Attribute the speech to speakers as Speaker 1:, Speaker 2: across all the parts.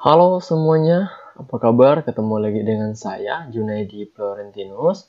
Speaker 1: Halo semuanya, apa kabar? Ketemu lagi dengan saya, Junaidi Florentinus.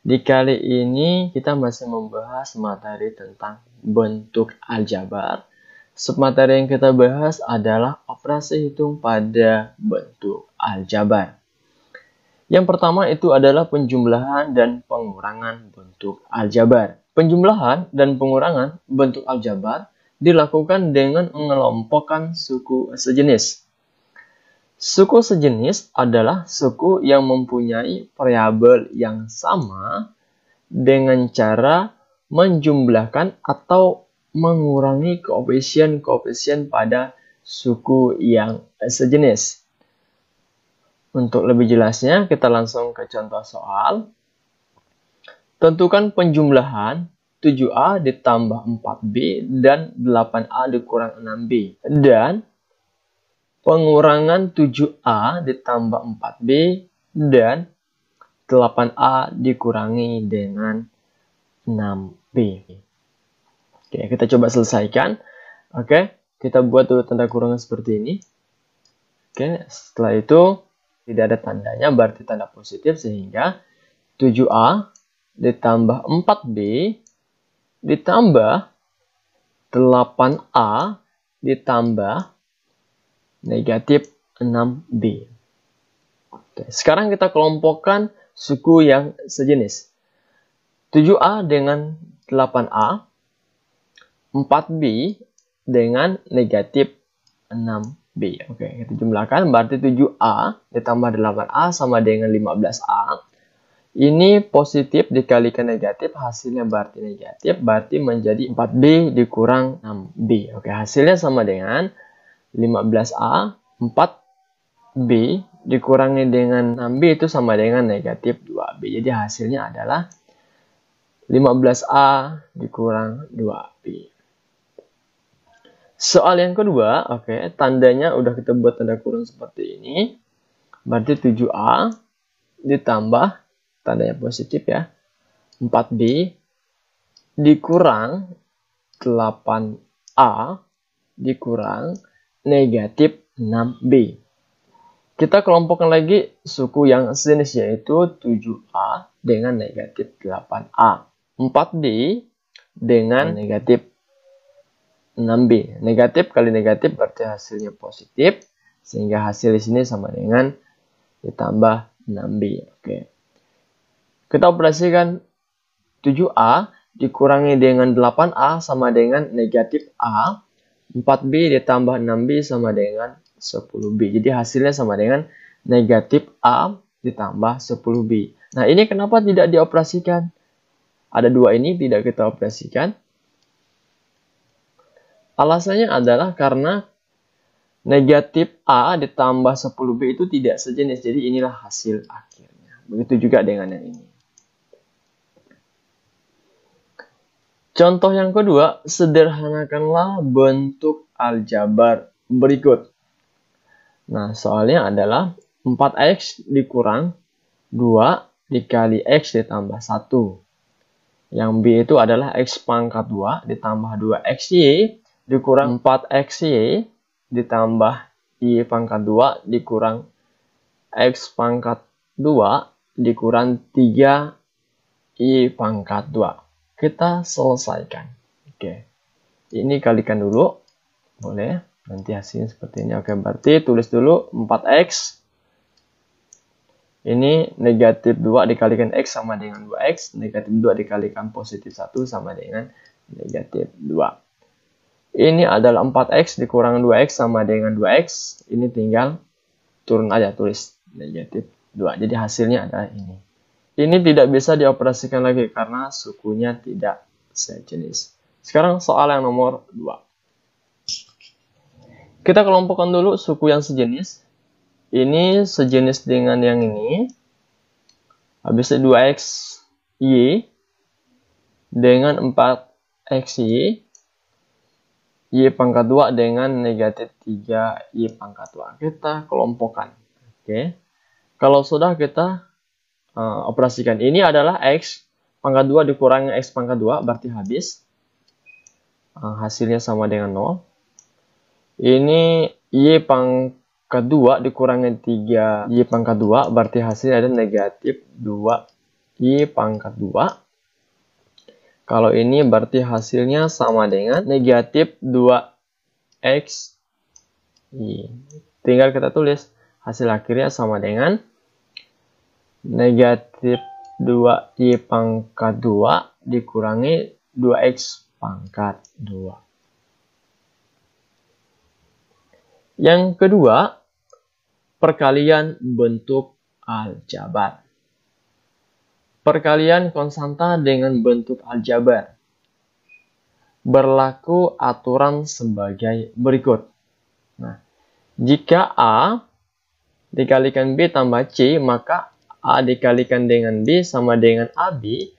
Speaker 1: Di kali ini kita masih membahas materi tentang bentuk aljabar. Submateri yang kita bahas adalah operasi hitung pada bentuk aljabar. Yang pertama itu adalah penjumlahan dan pengurangan bentuk aljabar. Penjumlahan dan pengurangan bentuk aljabar dilakukan dengan mengelompokkan suku sejenis. Suku sejenis adalah suku yang mempunyai variabel yang sama dengan cara menjumlahkan atau mengurangi koefisien-koefisien pada suku yang sejenis. Untuk lebih jelasnya, kita langsung ke contoh soal. Tentukan penjumlahan 7A ditambah 4B dan 8A dikurang 6B. Dan pengurangan 7A ditambah 4B dan 8A dikurangi dengan 6B. Oke, kita coba selesaikan. Oke, kita buat dulu tanda kurungan seperti ini. Oke, setelah itu tidak ada tandanya, berarti tanda positif, sehingga 7A ditambah 4B ditambah 8A ditambah negatif 6B. Oke, sekarang kita kelompokkan suku yang sejenis. 7A dengan 8A, 4B dengan negatif 6B. Oke, kita jumlahkan, berarti 7A ditambah 8A sama dengan 15A. Ini positif dikalikan negatif, hasilnya berarti negatif, berarti menjadi 4B dikurang 6B. Oke, hasilnya sama dengan 15A, 4B dikurangi dengan 6B itu sama dengan negatif 2B. Jadi hasilnya adalah 15A dikurang 2B. Soal yang kedua, oke, tandanya udah kita buat tanda kurung seperti ini. Berarti 7A ditambah, tandanya positif ya, 4B dikurang 8A dikurang negatif 6B. Kita kelompokkan lagi suku yang sejenis, yaitu 7A dengan negatif 8A. 4B dengan negatif 6B. Negatif kali negatif berarti hasilnya positif, sehingga hasil di sini sama dengan ditambah 6B. Oke. Kita operasikan 7A dikurangi dengan 8A sama dengan negatif A. 4B ditambah 6B sama dengan 10B. Jadi hasilnya sama dengan negatif A ditambah 10B. Nah, ini kenapa tidak dioperasikan? Ada dua ini tidak kita operasikan. Alasannya adalah karena negatif A ditambah 10B itu tidak sejenis. Jadi inilah hasil akhirnya. Begitu juga dengan yang ini. Contoh yang kedua, sederhanakanlah bentuk aljabar berikut. Nah, soalnya adalah 4X dikurang 2 dikali X ditambah 1. Yang B itu adalah X pangkat 2 ditambah 2XY dikurang 4XY ditambah Y pangkat 2 dikurang X pangkat 2 dikurang 3Y pangkat 2. Kita selesaikan. Oke. Ini kalikan dulu. Boleh. Nanti hasilnya seperti ini. Oke, berarti tulis dulu 4X. Ini negatif 2 dikalikan X sama dengan 2X. Negatif 2 dikalikan positif 1 sama dengan negatif 2. Ini adalah 4X dikurang 2X sama dengan 2X. Ini tinggal turun aja, tulis negatif 2. Jadi hasilnya adalah ini. Ini tidak bisa dioperasikan lagi karena sukunya tidak sejenis. Sekarang soal yang nomor 2. Kita kelompokkan dulu suku yang sejenis. Ini sejenis dengan yang ini. Habis itu 2XY dengan 4XY. Y pangkat 2 dengan negatif 3Y pangkat 2. Kita kelompokkan. Oke. Kalau sudah kita operasikan. Ini adalah X pangkat 2 dikurangi X pangkat 2, berarti habis. Hasilnya sama dengan 0. Ini Y pangkat pangkat 2 dikurangi 3Y pangkat 2, berarti hasilnya ada negatif 2Y pangkat 2. Kalau ini berarti hasilnya sama dengan negatif 2X. Tinggal kita tulis hasil akhirnya sama dengan negatif 2Y pangkat 2 dikurangi 2X pangkat 2. Yang kedua, perkalian bentuk aljabar. Perkalian konstanta dengan bentuk aljabar. Berlaku aturan sebagai berikut. Nah, jika A dikalikan B tambah C, maka A dikalikan dengan B sama dengan AB.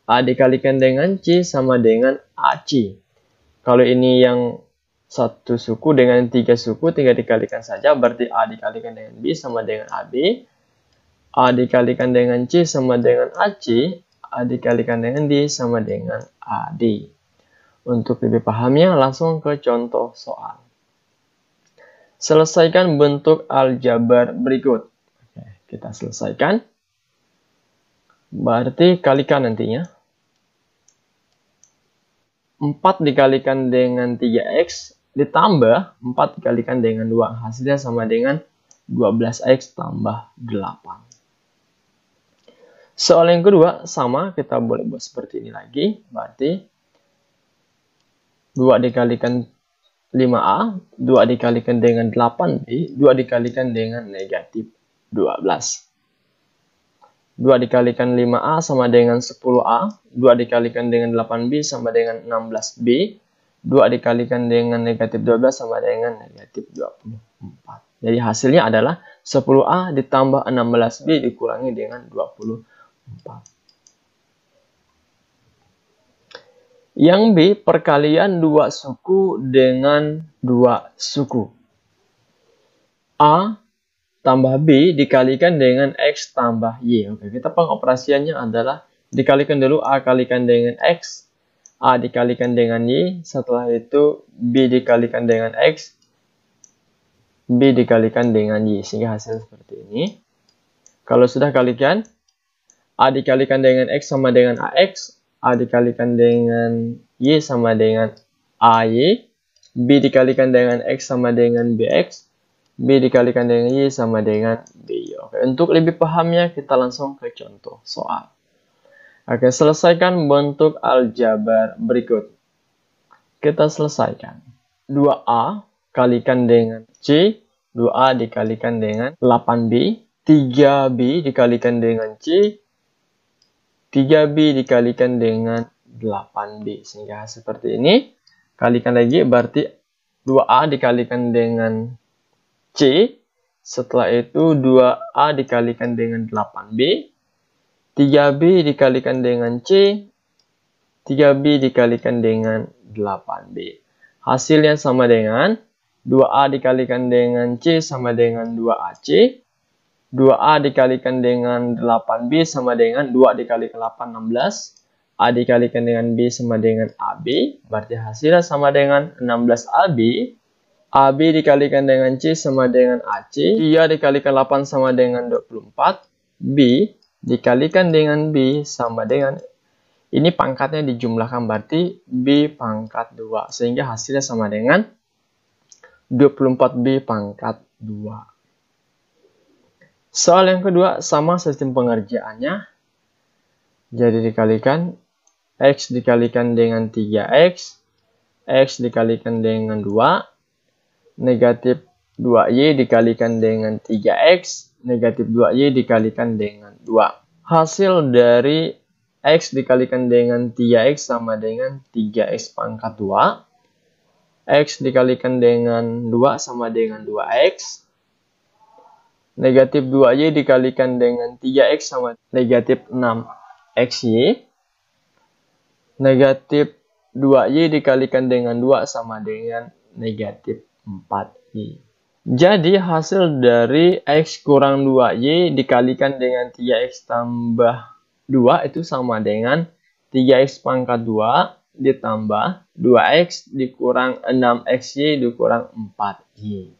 Speaker 1: A dikalikan dengan C sama dengan AC. Kalau ini yang satu suku dengan 3 suku, tinggal dikalikan saja. Berarti A dikalikan dengan B sama dengan AB. A dikalikan dengan C sama dengan AC, A dikalikan dengan D sama dengan AD. Untuk lebih pahamnya, langsung ke contoh soal. Selesaikan bentuk aljabar berikut. Oke, kita selesaikan. Berarti kalikan nantinya. 4 dikalikan dengan 3X ditambah 4 dikalikan dengan 2. Hasilnya sama dengan 12X tambah 8. Soal yang kedua, sama, kita boleh buat seperti ini lagi. Berarti 2 dikalikan 5A, 2 dikalikan dengan 8B, 2 dikalikan dengan negatif 12. 2 dikalikan 5A sama dengan 10A, 2 dikalikan dengan 8B sama dengan 16B, 2 dikalikan dengan negatif 12 sama dengan negatif 24. Jadi hasilnya adalah 10A ditambah 16B dikurangi dengan 24. Yang B, perkalian 2 suku dengan 2 suku. A tambah B dikalikan dengan X tambah Y. Oke, kita pengoperasiannya adalah dikalikan dulu A kalikan dengan X, A dikalikan dengan Y, setelah itu B dikalikan dengan X, B dikalikan dengan Y, sehingga hasil seperti ini. Kalau sudah kalikan, A dikalikan dengan X sama dengan AX, A dikalikan dengan Y sama dengan AY, B dikalikan dengan X sama dengan BX, B dikalikan dengan Y sama dengan BY. Oke, untuk lebih pahamnya kita langsung ke contoh soal. Oke, selesaikan bentuk aljabar berikut. Kita selesaikan. 2A kalikan dengan C, 2A dikalikan dengan 8B, 3B dikalikan dengan C, 3B dikalikan dengan 8B. Sehingga seperti ini. Kalikan lagi, berarti 2A dikalikan dengan C. Setelah itu 2A dikalikan dengan 8B. 3B dikalikan dengan C. 3B dikalikan dengan 8B. Hasilnya sama dengan 2A dikalikan dengan C sama dengan 2AC. 2A dikalikan dengan 8B sama dengan 2 dikalikan 8, 16. A dikalikan dengan B sama dengan AB. Berarti hasilnya sama dengan 16AB. AB dikalikan dengan C sama dengan AC. 3 dikalikan 8 sama dengan 24. B dikalikan dengan B sama dengan, ini pangkatnya dijumlahkan, berarti B pangkat 2. Sehingga hasilnya sama dengan 24B pangkat 2. Soal yang kedua, sama sistem pengerjaannya. Jadi dikalikan, X dikalikan dengan 3X, X dikalikan dengan 2, negatif 2Y dikalikan dengan 3X, negatif 2Y dikalikan dengan 2. Hasil dari X dikalikan dengan 3X sama dengan 3X pangkat 2. X dikalikan dengan 2 sama dengan 2X. Negatif 2Y dikalikan dengan 3X sama negatif 6XY. Negatif 2Y dikalikan dengan 2 sama dengan negatif 4Y. Jadi hasil dari X kurang 2Y dikalikan dengan 3X tambah 2 itu sama dengan 3X pangkat 2 ditambah 2X dikurang 6XY dikurang 4Y.